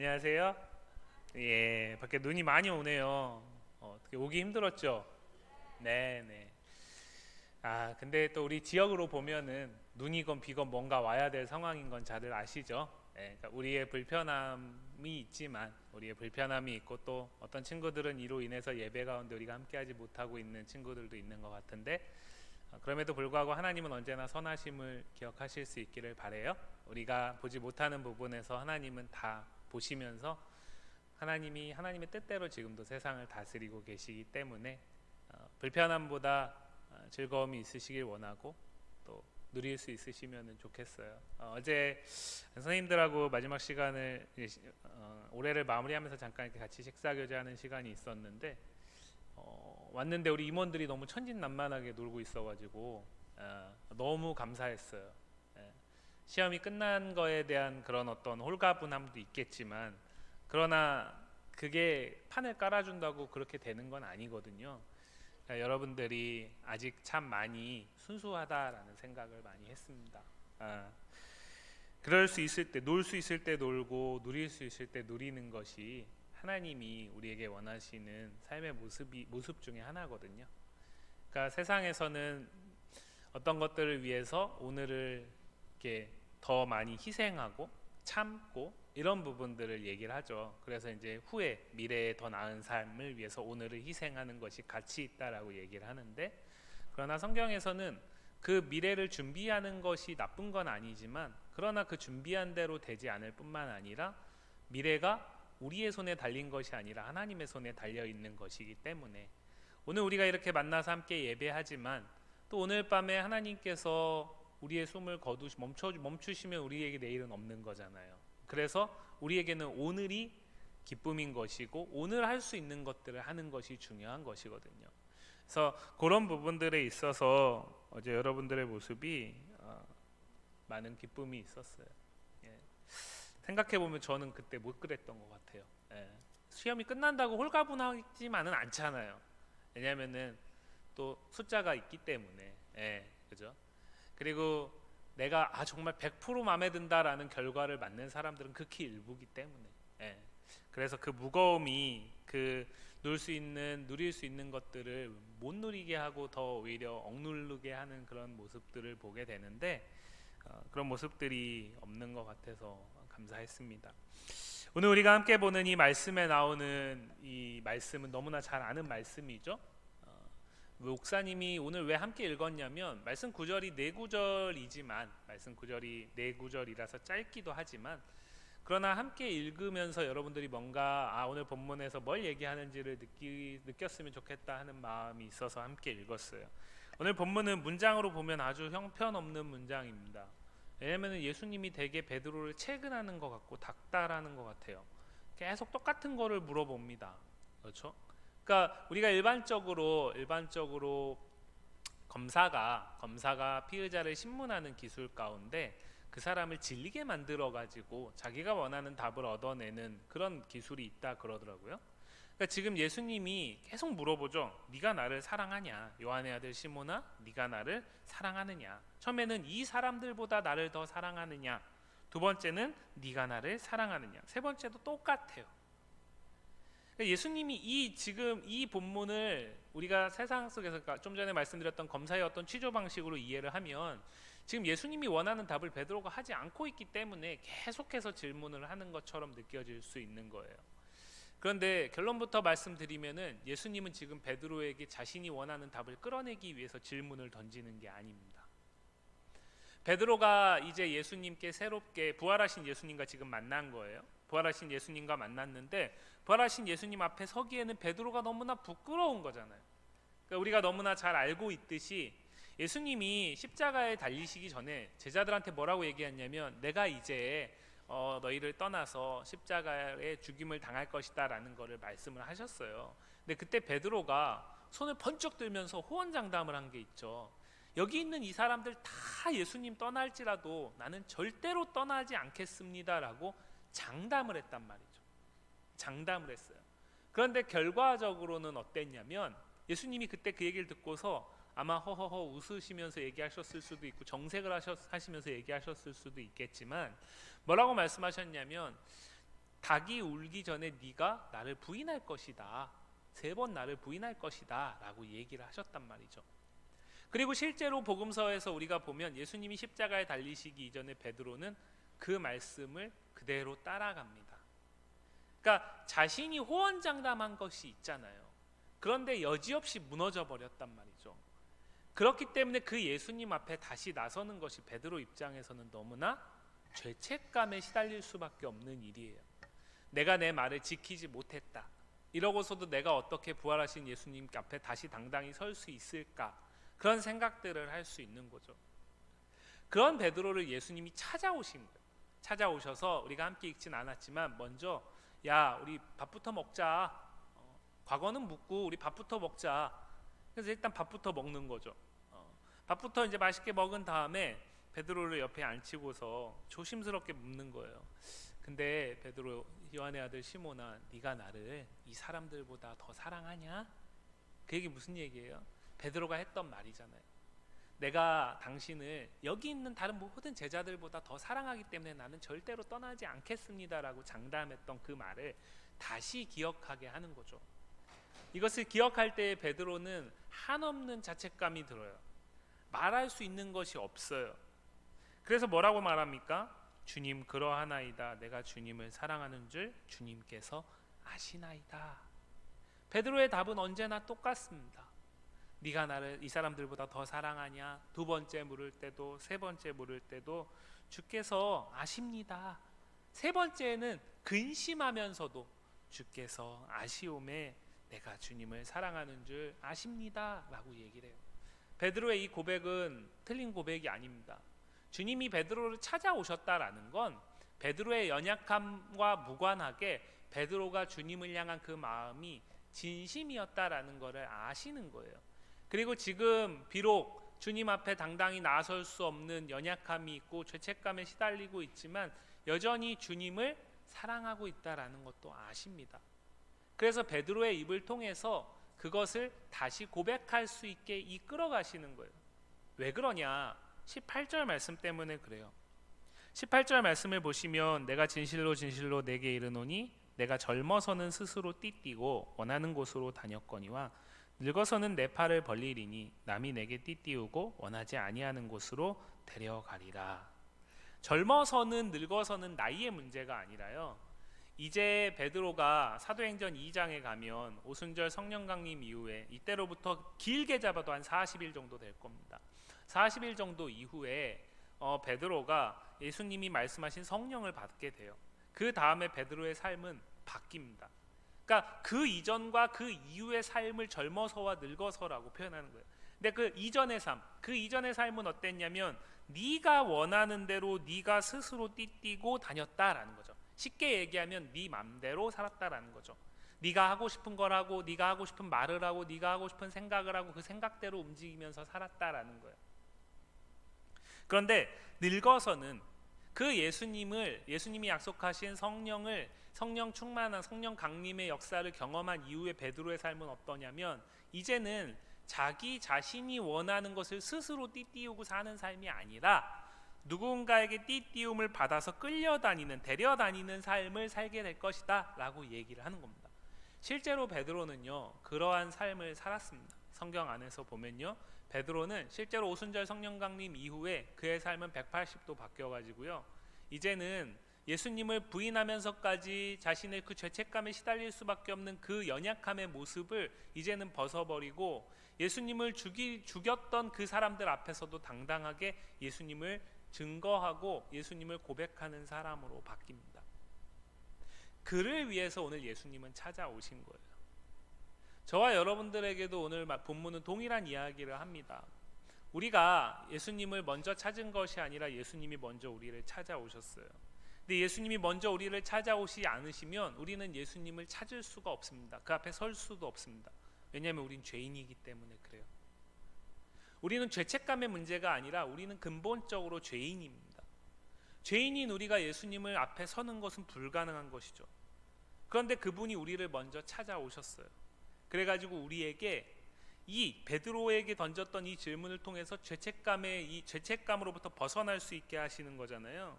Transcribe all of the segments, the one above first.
안녕하세요. 예, 밖에 눈이 많이 오네요. 어떻게 오기 힘들었죠? 네, 네. 아, 근데 또 우리 지역으로 보면은 눈이건 비건 뭔가 와야 될 상황인 건 다들 아시죠? 예, 그러니까 우리의 불편함이 있고 또 어떤 친구들은 이로 인해서 예배 가운데 우리가 함께하지 못하고 있는 친구들도 있는 것 같은데 그럼에도 불구하고 하나님은 언제나 선하심을 기억하실 수 있기를 바래요. 우리가 보지 못하는 부분에서 하나님은 다 보시면서 하나님이 하나님의 뜻대로 지금도 세상을 다스리고 계시기 때문에 불편함보다 즐거움이 있으시길 원하고 또 누릴 수 있으시면 좋겠어요. 어제 선생님들하고 마지막 시간을 올해를 마무리하면서 잠깐 이렇게 같이 식사 교제하는 시간이 있었는데 왔는데 우리 임원들이 너무 천진난만하게 놀고 있어가지고 너무 감사했어요. 예. 시험이 끝난 거에 대한 그런 어떤 홀가분함도 있겠지만 그러나 그게 판을 깔아준다고 그렇게 되는 건 아니거든요. 그러니까 여러분들이 아직 참 많이 순수하다라는 생각을 많이 했습니다. 그럴 수 있을 때, 놀 수 있을 때 놀고 누릴 수 있을 때 누리는 것이 하나님이 우리에게 원하시는 삶의 모습 중에 하나거든요. 그러니까 세상에서는 어떤 것들을 위해서 오늘을 이렇게 더 많이 희생하고 참고 이런 부분들을 얘기를 하죠. 그래서 이제 후에 미래에 더 나은 삶을 위해서 오늘을 희생하는 것이 가치 있다라고 얘기를 하는데 그러나 성경에서는 그 미래를 준비하는 것이 나쁜 건 아니지만 그러나 그 준비한 대로 되지 않을 뿐만 아니라 미래가 우리의 손에 달린 것이 아니라 하나님의 손에 달려 있는 것이기 때문에 오늘 우리가 이렇게 만나서 함께 예배하지만 또 오늘 밤에 하나님께서 우리의 숨을 멈추시면 우리에게 내일은 없는 거잖아요. 그래서 우리에게는 오늘이 기쁨인 것이고 오늘 할 수 있는 것들을 하는 것이 중요한 것이거든요. 그래서 그런 부분들에 있어서 어제 여러분들의 모습이 많은 기쁨이 있었어요. 예. 생각해보면 저는 그때 못 그랬던 것 같아요. 예. 시험이 끝난다고 홀가분하지만은 않잖아요. 왜냐하면은 또 숫자가 있기 때문에, 예, 그죠? 그리고 내가 정말 100% 마음에 든다라는 결과를 맞는 사람들은 극히 일부기 때문에, 예. 그래서 그 무거움이 누릴 수 있는 것들을 못 누리게 하고 더 오히려 억누르게 하는 그런 모습들을 보게 되는데 그런 모습들이 없는 것 같아서 감사했습니다. 오늘 우리가 함께 보는 이 말씀에 나오는 이 말씀은 너무나 잘 아는 말씀이죠. 목사님이 오늘 왜 함께 읽었냐면 말씀 구절이 네 구절이라서 짧기도 하지만 그러나 함께 읽으면서 여러분들이 뭔가 오늘 본문에서 뭘 얘기하는지를 느꼈으면 좋겠다 하는 마음이 있어서 함께 읽었어요. 오늘 본문은 문장으로 보면 아주 형편없는 문장입니다. 왜냐하면 예수님이 되게 베드로를 채근하는 것 같고 닥달하는 것 같아요. 계속 똑같은 거를 물어봅니다. 그렇죠? 그러니까 우리가 일반적으로 검사가 피의자를 신문하는 기술 가운데 그 사람을 질리게 만들어 가지고 자기가 원하는 답을 얻어내는 그런 기술이 있다 그러더라고요. 그러니까 지금 예수님이 계속 물어보죠. 네가 나를 사랑하냐? 요한의 아들 시몬아, 네가 나를 사랑하느냐? 처음에는 이 사람들보다 나를 더 사랑하느냐? 두 번째는 네가 나를 사랑하느냐? 세 번째도 똑같아요. 그러니까 예수님이 지금 이 본문을 우리가 세상 속에서 좀 전에 말씀드렸던 검사의 어떤 취조 방식으로 이해를 하면 지금 예수님이 원하는 답을 베드로가 하지 않고 있기 때문에 계속해서 질문을 하는 것처럼 느껴질 수 있는 거예요. 그런데 결론부터 말씀드리면은 예수님은 지금 베드로에게 자신이 원하는 답을 끌어내기 위해서 질문을 던지는 게 아닙니다. 베드로가 이제 예수님께 새롭게 부활하신 예수님과 지금 만난 거예요. 부활하신 예수님과 만났는데 부활하신 예수님 앞에 서기에는 베드로가 너무나 부끄러운 거잖아요. 그러니까 우리가 너무나 잘 알고 있듯이 예수님이 십자가에 달리시기 전에 제자들한테 뭐라고 얘기했냐면 내가 이제 너희를 떠나서 십자가에 죽임을 당할 것이다 라는 것을 말씀을 하셨어요. 근데 그때 베드로가 손을 번쩍 들면서 호언장담을 한 게 있죠. 여기 있는 이 사람들 다 예수님 떠날지라도 나는 절대로 떠나지 않겠습니다 라고 장담을 했단 말이죠. 장담을 했어요. 그런데 결과적으로는 어땠냐면 예수님이 그때 그 얘기를 듣고서 아마 허허허 웃으시면서 얘기하셨을 수도 있고 정색을 하시면서 얘기하셨을 수도 있겠지만 뭐라고 말씀하셨냐면 닭이 울기 전에 네가 나를 부인할 것이다. 3번 나를 부인할 것이다 라고 얘기를 하셨단 말이죠. 그리고 실제로 복음서에서 우리가 보면 예수님이 십자가에 달리시기 이전에 베드로는 그 말씀을 그대로 따라갑니다. 그러니까 자신이 호언장담한 것이 있잖아요. 그런데 여지없이 무너져 버렸단 말이죠. 그렇기 때문에 그 예수님 앞에 다시 나서는 것이 베드로 입장에서는 너무나 죄책감에 시달릴 수밖에 없는 일이에요. 내가 내 말을 지키지 못했다. 이러고서도 내가 어떻게 부활하신 예수님 앞에 다시 당당히 설 수 있을까? 그런 생각들을 할 수 있는 거죠. 그런 베드로를 예수님이 찾아오신 거예요. 찾아오셔서 우리가 함께 읽진 않았지만 먼저 야 우리 밥부터 먹자. 과거는 묻고 우리 밥부터 먹자. 그래서 일단 밥부터 먹는 거죠. 밥부터 이제 맛있게 먹은 다음에 베드로를 옆에 앉히고서 조심스럽게 묻는 거예요. 근데 베드로, 요한의 아들 시몬아, 네가 나를 이 사람들보다 더 사랑하냐? 그 얘기 무슨 얘기예요? 베드로가 했던 말이잖아요. 내가 당신을 여기 있는 다른 모든 제자들보다 더 사랑하기 때문에 나는 절대로 떠나지 않겠습니다라고 장담했던 그 말을 다시 기억하게 하는 거죠. 이것을 기억할 때 베드로는 한없는 자책감이 들어요. 말할 수 있는 것이 없어요. 그래서 뭐라고 말합니까? 주님 그러하나이다. 내가 주님을 사랑하는 줄 주님께서 아시나이다. 베드로의 답은 언제나 똑같습니다. 네가 나를 이 사람들보다 더 사랑하냐? 2번째 물을 때도 3번째 물을 때도 주께서 아십니다. 3번째는 근심하면서도 주께서 아시오매 내가 주님을 사랑하는 줄 아십니다 라고 얘기를 해요. 베드로의 이 고백은 틀린 고백이 아닙니다. 주님이 베드로를 찾아오셨다라는 건 베드로의 연약함과 무관하게 베드로가 주님을 향한 그 마음이 진심이었다라는 것을 아시는 거예요. 그리고 지금 비록 주님 앞에 당당히 나설 수 없는 연약함이 있고 죄책감에 시달리고 있지만 여전히 주님을 사랑하고 있다라는 것도 아십니다. 그래서 베드로의 입을 통해서 그것을 다시 고백할 수 있게 이끌어 가시는 거예요. 왜 그러냐? 18절 말씀 때문에 그래요. 18절 말씀을 보시면 내가 진실로 진실로 내게 이르노니 내가 젊어서는 스스로 띠띠고 원하는 곳으로 다녔거니와 늙어서는 내 팔을 벌리리니 남이 내게 띠띠우고 원하지 아니하는 곳으로 데려가리라. 젊어서는 늙어서는 나이의 문제가 아니라요. 이제 베드로가 사도행전 2장에 가면 오순절 성령 강림 이후에 이때로부터 길게 잡아도 한 40일 정도 될 겁니다. 40일 정도 이후에 베드로가 예수님이 말씀하신 성령을 받게 돼요. 그 다음에 베드로의 삶은 바뀝니다. 그러니까 그 이전과 그 이후의 삶을 젊어서와 늙어서라고 표현하는 거예요. 근데 그 이전의 삶, 그 이전의 삶은 어땠냐면 네가 원하는 대로 네가 스스로 띠띠고 다녔다라는 거죠. 쉽게 얘기하면 네 맘대로 살았다라는 거죠. 네가 하고 싶은 걸 하고 네가 하고 싶은 말을 하고 네가 하고 싶은 생각을 하고 그 생각대로 움직이면서 살았다라는 거예요. 그런데 늙어서는 그 예수님이 약속하신 성령 충만한 성령 강림의 역사를 경험한 이후의 베드로의 삶은 어떠냐면 이제는 자기 자신이 원하는 것을 스스로 띠띠우고 사는 삶이 아니라 누군가에게 띠띠움을 받아서 데려다니는 삶을 살게 될 것이다 라고 얘기를 하는 겁니다. 실제로 베드로는요 그러한 삶을 살았습니다. 성경 안에서 보면요 베드로는 실제로 오순절 성령 강림 이후에 그의 삶은 180도 바뀌어가지고요 이제는 예수님을 부인하면서까지 자신의 그 죄책감에 시달릴 수밖에 없는 그 연약함의 모습을 이제는 벗어버리고 예수님을 죽였던 그 사람들 앞에서도 당당하게 예수님을 증거하고 예수님을 고백하는 사람으로 바뀝니다. 그를 위해서 오늘 예수님은 찾아오신 거예요. 저와 여러분들에게도 오늘 본문은 동일한 이야기를 합니다. 우리가 예수님을 먼저 찾은 것이 아니라 예수님이 먼저 우리를 찾아오셨어요. 근데 예수님이 먼저 우리를 찾아오시지 않으시면 우리는 예수님을 찾을 수가 없습니다. 그 앞에 설 수도 없습니다. 왜냐하면 우린 죄인이기 때문에 그래요. 우리는 죄책감의 문제가 아니라 우리는 근본적으로 죄인입니다. 죄인인 우리가 예수님을 앞에 서는 것은 불가능한 것이죠. 그런데 그분이 우리를 먼저 찾아오셨어요. 그래가지고 우리에게 이 베드로에게 던졌던 이 질문을 통해서 죄책감으로부터 벗어날 수 있게 하시는 거잖아요.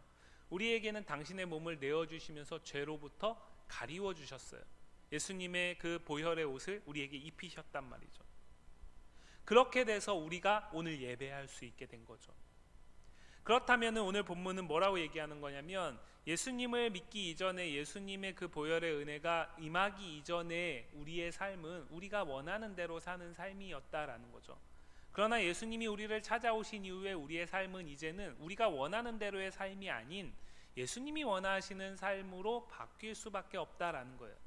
우리에게는 당신의 몸을 내어주시면서 죄로부터 가리워 주셨어요. 예수님의 그 보혈의 옷을 우리에게 입히셨단 말이죠. 그렇게 돼서 우리가 오늘 예배할 수 있게 된 거죠. 그렇다면 오늘 본문은 뭐라고 얘기하는 거냐면, 예수님을 믿기 이전에 예수님의 그 보혈의 은혜가 임하기 이전에 우리의 삶은 우리가 원하는 대로 사는 삶이었다라는 거죠. 그러나 예수님이 우리를 찾아오신 이후에 우리의 삶은 이제는 우리가 원하는 대로의 삶이 아닌 예수님이 원하시는 삶으로 바뀔 수밖에 없다라는 거예요.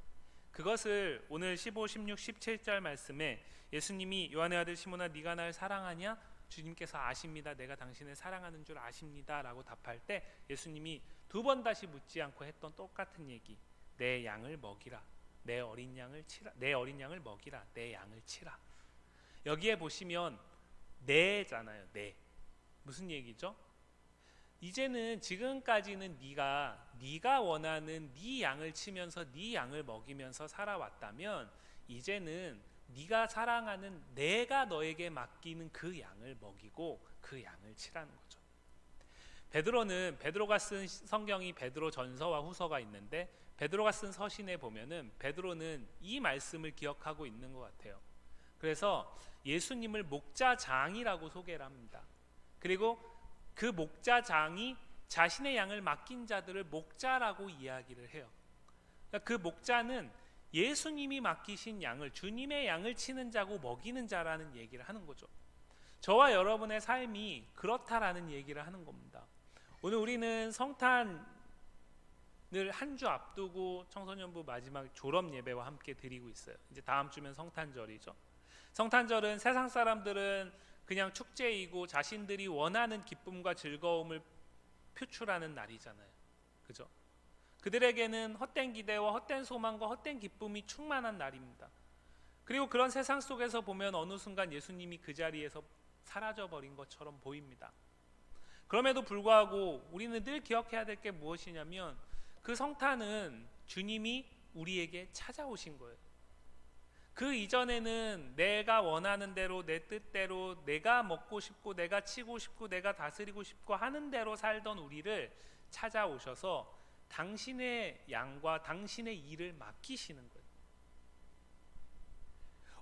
그것을 오늘 15, 16, 17절 말씀에 예수님이 요한의 아들 시몬아 네가 날 사랑하냐? 주님께서 아십니다. 내가 당신을 사랑하는 줄 아십니다 라고 답할 때 예수님이 두 번 다시 묻지 않고 했던 똑같은 얘기, 내 양을 먹이라, 내 어린 양을 치라, 내 어린 양을 먹이라, 내 양을 치라. 여기에 보시면 내잖아요. 내. 무슨 얘기죠? 이제는 지금까지는 네가 원하는 네 양을 치면서 네 양을 먹이면서 살아왔다면, 이제는 네가 사랑하는 내가 너에게 맡기는 그 양을 먹이고 그 양을 치라는 거죠. 베드로가 쓴 성경이 베드로 전서와 후서가 있는데, 베드로가 쓴 서신에 보면은 베드로는 이 말씀을 기억하고 있는 것 같아요. 그래서 예수님을 목자장이라고 소개를 합니다. 그리고 그 목자장이 자신의 양을 맡긴 자들을 목자라고 이야기를 해요. 그러니까 그 목자는 예수님이 맡기신 양을, 주님의 양을 치는 자고 먹이는 자라는 얘기를 하는 거죠. 저와 여러분의 삶이 그렇다라는 얘기를 하는 겁니다. 오늘 우리는 성탄을 한 주 앞두고 청소년부 마지막 졸업 예배와 함께 드리고 있어요. 이제 다음 주면 성탄절이죠. 성탄절은 세상 사람들은 그냥 축제이고 자신들이 원하는 기쁨과 즐거움을 표출하는 날이잖아요. 그죠? 그들에게는 헛된 기대와 헛된 소망과 헛된 기쁨이 충만한 날입니다. 그리고 그런 세상 속에서 보면 어느 순간 예수님이 그 자리에서 사라져버린 것처럼 보입니다. 그럼에도 불구하고 우리는 늘 기억해야 될 게 무엇이냐면, 그 성탄은 주님이 우리에게 찾아오신 거예요. 그 이전에는 내가 원하는 대로, 내 뜻대로, 내가 먹고 싶고 내가 치고 싶고 내가 다스리고 싶고 하는 대로 살던 우리를 찾아오셔서 당신의 양과 당신의 일을 맡기시는 거예요.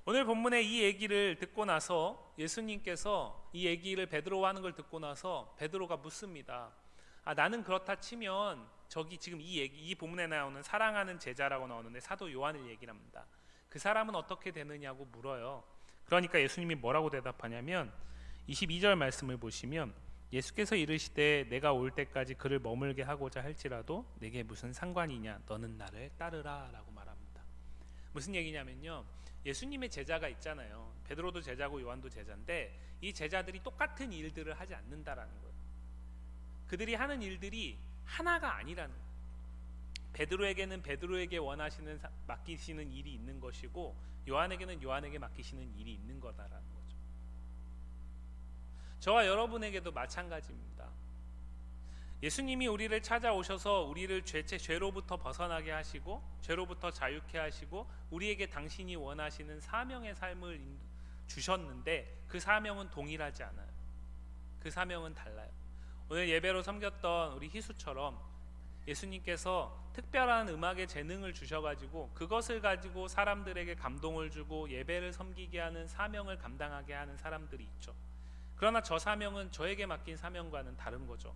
오늘 본문의 이 얘기를 듣고 나서 예수님께서 이 얘기를 베드로와 하는 걸 듣고 나서 베드로가 묻습니다. 나는 그렇다 치면, 저기 지금 이 본문에 나오는 사랑하는 제자라고 나오는데 사도 요한을 얘기를 합니다. 그 사람은 어떻게 되느냐고 물어요. 그러니까 예수님이 뭐라고 대답하냐면, 22절 말씀을 보시면 예수께서 이르시되 내가 올 때까지 그를 머물게 하고자 할지라도 내게 무슨 상관이냐, 너는 나를 따르라 라고 말합니다. 무슨 얘기냐면요, 예수님의 제자가 있잖아요. 베드로도 제자고 요한도 제자인데 이 제자들이 똑같은 일들을 하지 않는다라는 거예요. 그들이 하는 일들이 하나가 아니라는 거예요. 베드로에게는 베드로에게 맡기시는 일이 있는 것이고, 요한에게는 요한에게 맡기시는 일이 있는 거다라는 거죠. 저와 여러분에게도 마찬가지입니다. 예수님이 우리를 찾아오셔서 우리를 죄로부터 벗어나게 하시고 죄로부터 자유케 하시고 우리에게 당신이 원하시는 사명의 삶을 주셨는데, 그 사명은 동일하지 않아요. 그 사명은 달라요. 오늘 예배로 섬겼던 우리 희수처럼 예수님께서 특별한 음악의 재능을 주셔가지고 그것을 가지고 사람들에게 감동을 주고 예배를 섬기게 하는 사명을 감당하게 하는 사람들이 있죠. 그러나 저 사명은 저에게 맡긴 사명과는 다른 거죠.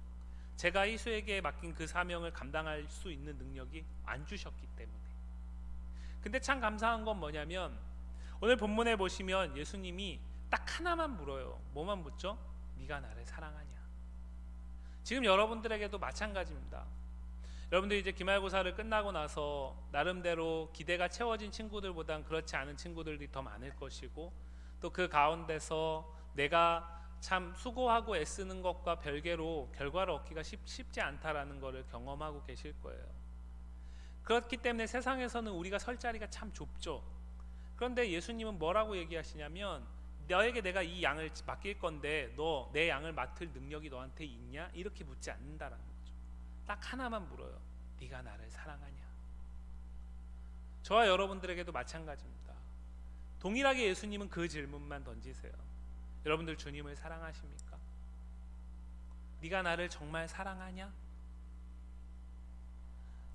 제가 희수에게 맡긴 그 사명을 감당할 수 있는 능력이 안 주셨기 때문에. 근데 참 감사한 건 뭐냐면, 오늘 본문에 보시면 예수님이 딱 하나만 물어요. 뭐만 묻죠? 네가 나를 사랑하냐? 지금 여러분들에게도 마찬가지입니다. 여러분들이 이제 기말고사를 끝나고 나서 나름대로 기대가 채워진 친구들보단 그렇지 않은 친구들이 더 많을 것이고, 또 그 가운데서 내가 참 수고하고 애쓰는 것과 별개로 결과를 얻기가 쉽지 않다라는 것을 경험하고 계실 거예요. 그렇기 때문에 세상에서는 우리가 설 자리가 참 좁죠. 그런데 예수님은 뭐라고 얘기하시냐면, 너에게 내가 이 양을 맡길 건데 너 내 양을 맡을 능력이 너한테 있냐? 이렇게 묻지 않는다라는 거죠. 딱 하나만 물어요. 네가 나를 사랑하냐? 저와 여러분들에게도 마찬가지입니다. 동일하게 예수님은 그 질문만 던지세요. 여러분들 주님을 사랑하십니까? 네가 나를 정말 사랑하냐?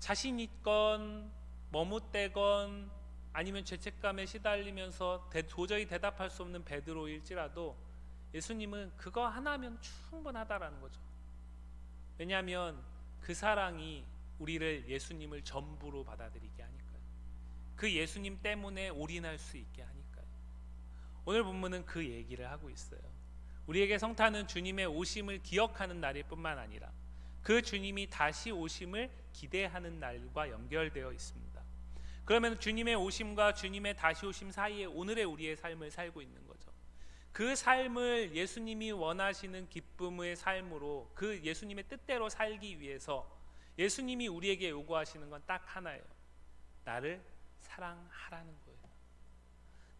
자신 있건 머뭇대건 아니면 죄책감에 시달리면서 도저히 대답할 수 없는 베드로일지라도 예수님은 그거 하나면 충분하다라는 거죠. 왜냐하면 그 사랑이 우리를 예수님을 전부로 받아들이게 하니까요. 그 예수님 때문에 올인할 수 있게 하니까요. 오늘 본문은 그 얘기를 하고 있어요. 우리에게 성탄은 주님의 오심을 기억하는 날일 뿐만 아니라 그 주님이 다시 오심을 기대하는 날과 연결되어 있습니다. 그러면 주님의 오심과 주님의 다시 오심 사이에 오늘의 우리의 삶을 살고 있는 거죠. 그 삶을 예수님이 원하시는 기쁨의 삶으로 그 예수님의 뜻대로 살기 위해서 예수님이 우리에게 요구하시는 건 딱 하나예요. 나를 사랑하라는 거예요.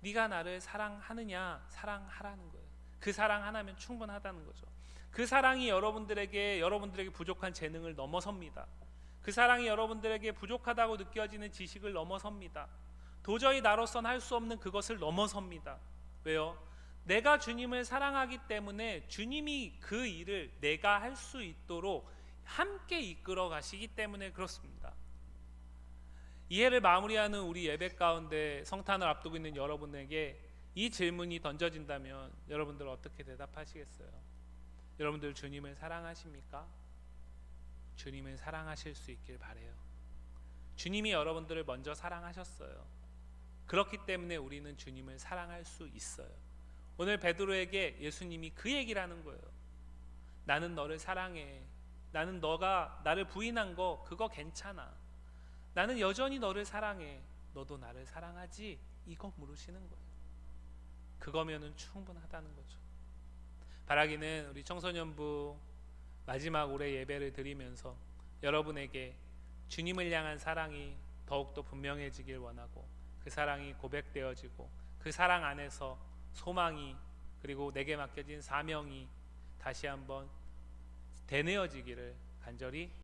네가 나를 사랑하느냐? 사랑하라는 거예요. 그 사랑 하나면 충분하다는 거죠. 그 사랑이 여러분들에게 부족한 재능을 넘어섭니다. 그 사랑이 여러분들에게 부족하다고 느껴지는 지식을 넘어섭니다. 도저히 나로선 할 수 없는 그것을 넘어섭니다. 왜요? 내가 주님을 사랑하기 때문에 주님이 그 일을 내가 할 수 있도록 함께 이끌어 가시기 때문에 그렇습니다. 이해를 마무리하는 우리 예배 가운데 성탄을 앞두고 있는 여러분에게 이 질문이 던져진다면 여러분들 어떻게 대답하시겠어요? 여러분들 주님을 사랑하십니까? 주님을 사랑하실 수 있길 바라요. 주님이 여러분들을 먼저 사랑하셨어요. 그렇기 때문에 우리는 주님을 사랑할 수 있어요. 오늘 베드로에게 예수님이 그 얘기를 하는 거예요. 나는 너를 사랑해. 나는 너가 나를 부인한 거 그거 괜찮아. 나는 여전히 너를 사랑해. 너도 나를 사랑하지? 이거 물으시는 거예요. 그거면은 충분하다는 거죠. 바라기는 우리 청소년부 마지막 올해 예배를 드리면서 여러분에게 주님을 향한 사랑이 더욱더 분명해지길 원하고 그 사랑이 고백되어지고 그 사랑 안에서 소망이 그리고 내게 맡겨진 사명이 다시 한번 되뇌어지기를 간절히